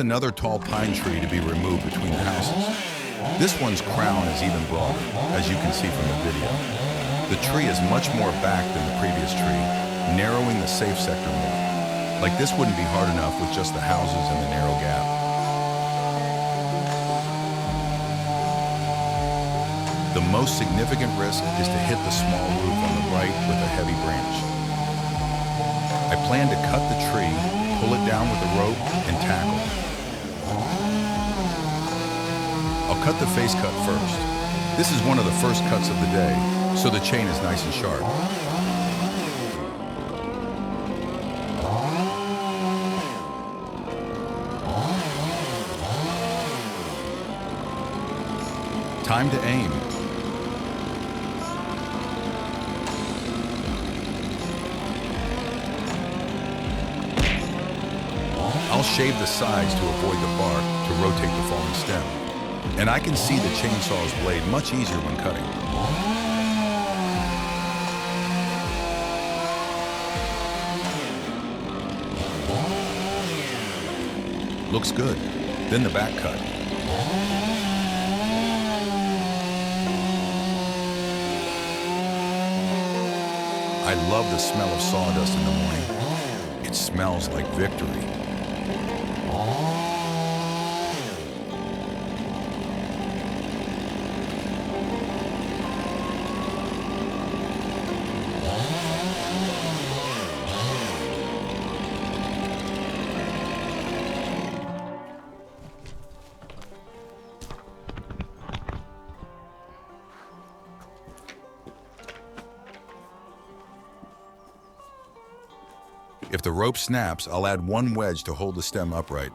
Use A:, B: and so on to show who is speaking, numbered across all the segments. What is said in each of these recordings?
A: Another tall pine tree to be removed between the houses. This one's crown is even broader, as you can see from the video. The tree is much more back than the previous tree, narrowing the safe sector more. Like this wouldn't be hard enough with just the houses and the narrow gap. The most significant risk is to hit the small roof on the right with a heavy branch. I plan to cut the tree, pull it down with a rope, and tackle. I'll cut the face cut first. This is one of the first cuts of the day, so the chain is nice and sharp. Time to aim. I'll shave the sides to avoid the bark to rotate the falling stem. And I can see the chainsaw's blade much easier when cutting. Looks good. Then the back cut. I love the smell of sawdust in the morning. It smells like victory. If the rope snaps, I'll add one wedge to hold the stem upright.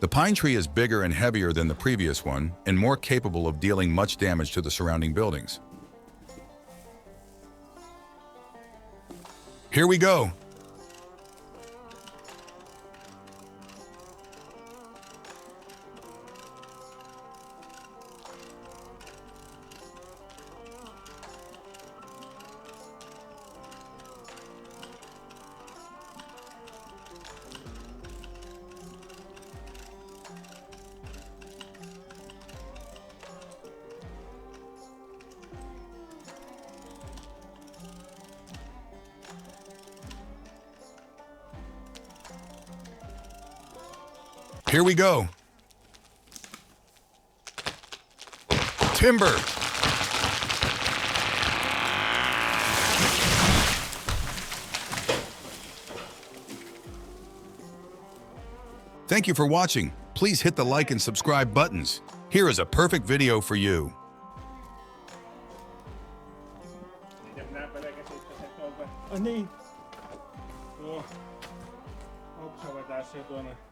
A: The pine tree is bigger and heavier than the previous one and more capable of dealing much damage to the surrounding buildings. Here we go. Here we go. Timber. Thank you for watching. Please hit the like and subscribe buttons. Here is a perfect video for you.
B: Niin. Tuo. Onko se vetää se tuonne?